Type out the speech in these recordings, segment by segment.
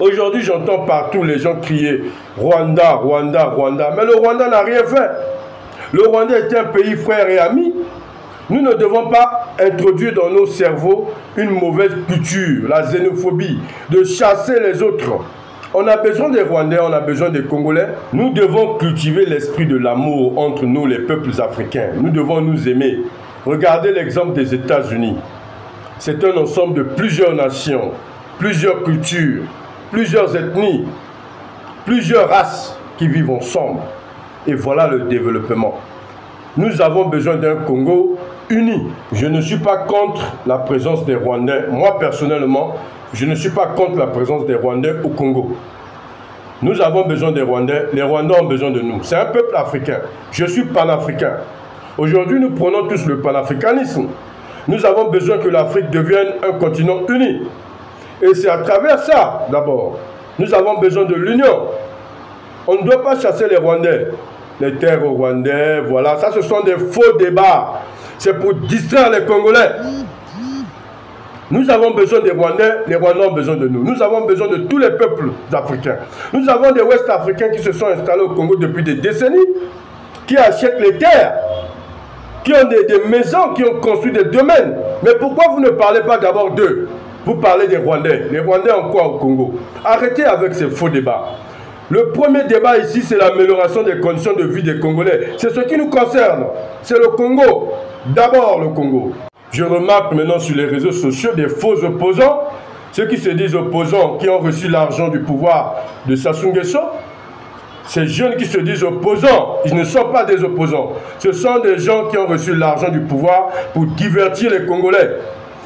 Aujourd'hui, j'entends partout les gens crier Rwanda, Rwanda, Rwanda. Mais le Rwanda n'a rien fait. Le Rwanda est un pays frère et ami. Nous ne devons pas introduire dans nos cerveaux une mauvaise culture, la xénophobie, de chasser les autres. On a besoin des Rwandais, on a besoin des Congolais. Nous devons cultiver l'esprit de l'amour entre nous, les peuples africains. Nous devons nous aimer. Regardez l'exemple des États-Unis. C'est un ensemble de plusieurs nations, plusieurs cultures, plusieurs ethnies, plusieurs races qui vivent ensemble. Et voilà le développement. Nous avons besoin d'un Congo uni. Je ne suis pas contre la présence des Rwandais. Moi, personnellement, je ne suis pas contre la présence des Rwandais au Congo. Nous avons besoin des Rwandais. Les Rwandais ont besoin de nous. C'est un peuple africain. Je suis panafricain. Aujourd'hui, nous prenons tous le panafricanisme. Nous avons besoin que l'Afrique devienne un continent uni. Et c'est à travers ça, d'abord. Nous avons besoin de l'union. On ne doit pas chasser les Rwandais. Les terres aux Rwandais, voilà. Ça, ce sont des faux débats. C'est pour distraire les Congolais. Nous avons besoin des Rwandais, les Rwandais ont besoin de nous. Nous avons besoin de tous les peuples africains. Nous avons des Ouest-Africains qui se sont installés au Congo depuis des décennies, qui achètent les terres, qui ont des maisons, qui ont construit des domaines. Mais pourquoi vous ne parlez pas d'abord d'eux? Vous parlez des Rwandais. Les Rwandais ont quoi au Congo? Arrêtez avec ces faux débats. Le premier débat ici, c'est l'amélioration des conditions de vie des Congolais. C'est ce qui nous concerne. C'est le Congo. D'abord le Congo. Je remarque maintenant sur les réseaux sociaux des faux opposants, ceux qui se disent opposants, qui ont reçu l'argent du pouvoir de Sassou Nguesso. Ces jeunes qui se disent opposants, ils ne sont pas des opposants. Ce sont des gens qui ont reçu l'argent du pouvoir pour divertir les Congolais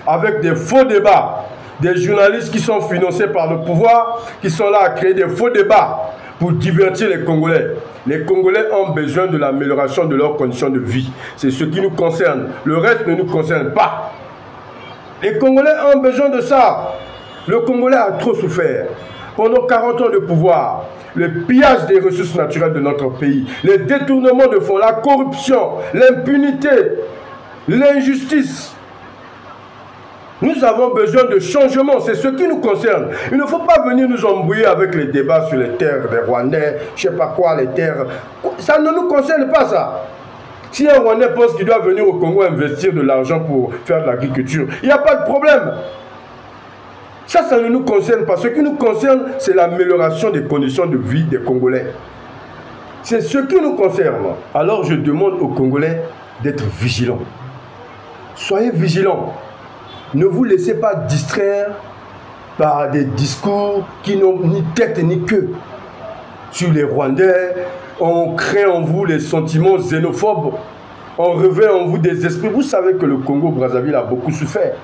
avec des faux débats. Des journalistes qui sont financés par le pouvoir, qui sont là à créer des faux débats pour divertir les Congolais. Les Congolais ont besoin de l'amélioration de leurs conditions de vie. C'est ce qui nous concerne. Le reste ne nous concerne pas. Les Congolais ont besoin de ça. Le Congolais a trop souffert. Pendant 40 ans de pouvoir, le pillage des ressources naturelles de notre pays, les détournements de fonds, la corruption, l'impunité, l'injustice. Nous avons besoin de changement, c'est ce qui nous concerne. Il ne faut pas venir nous embrouiller avec les débats sur les terres des Rwandais, je ne sais pas quoi, les terres. Ça ne nous concerne pas, ça. Si un Rwandais pense qu'il doit venir au Congo investir de l'argent pour faire de l'agriculture, il n'y a pas de problème. Ça ne nous concerne pas. Ce qui nous concerne, c'est l'amélioration des conditions de vie des Congolais. C'est ce qui nous concerne. Alors je demande aux Congolais d'être vigilants. Soyez vigilants. Ne vous laissez pas distraire par des discours qui n'ont ni tête ni queue. Sur les Rwandais, on crée en vous les sentiments xénophobes. On réveille en vous des esprits. Vous savez que le Congo-Brazzaville a beaucoup souffert.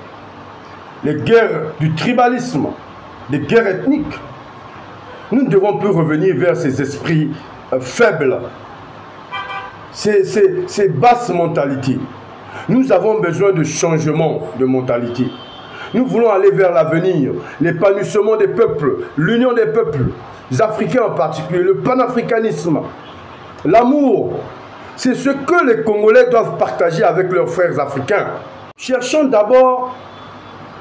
Les guerres du tribalisme, des guerres ethniques. Nous ne devons plus revenir vers ces esprits faibles, ces basses mentalités. Nous avons besoin de changement de mentalité. Nous voulons aller vers l'avenir, l'épanouissement des peuples, l'union des peuples, les Africains en particulier, le panafricanisme, l'amour. C'est ce que les Congolais doivent partager avec leurs frères africains. Cherchons d'abord,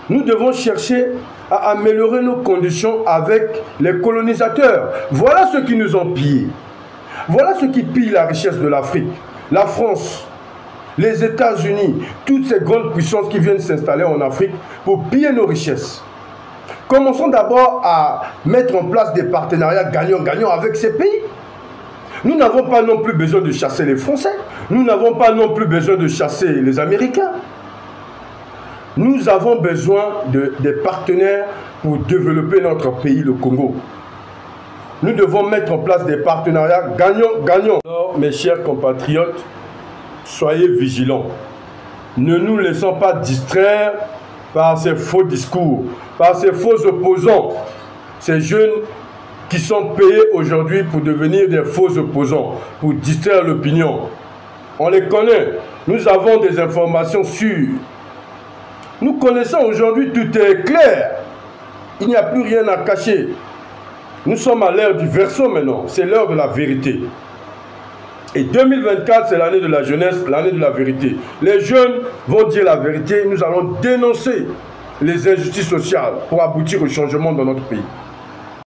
nous devons chercher à améliorer nos conditions avec les colonisateurs. Voilà ce qui nous ont pillés. Voilà ce qui pille la richesse de l'Afrique. La France, les États-Unis, toutes ces grandes puissances qui viennent s'installer en Afrique pour piller nos richesses. Commençons d'abord à mettre en place des partenariats gagnants-gagnants avec ces pays. Nous n'avons pas non plus besoin de chasser les Français. Nous n'avons pas non plus besoin de chasser les Américains. Nous avons besoin des partenaires pour développer notre pays, le Congo. Nous devons mettre en place des partenariats gagnants-gagnants. Alors, mes chers compatriotes, soyez vigilants. Ne nous laissons pas distraire par ces faux discours, par ces faux opposants. Ces jeunes qui sont payés aujourd'hui pour devenir des faux opposants, pour distraire l'opinion. On les connaît. Nous avons des informations sûres. Nous connaissons aujourd'hui, tout est clair. Il n'y a plus rien à cacher. Nous sommes à l'ère du verseau maintenant. C'est l'heure de la vérité. Et 2024, c'est l'année de la jeunesse, l'année de la vérité. Les jeunes vont dire la vérité. Nous allons dénoncer les injustices sociales pour aboutir au changement dans notre pays.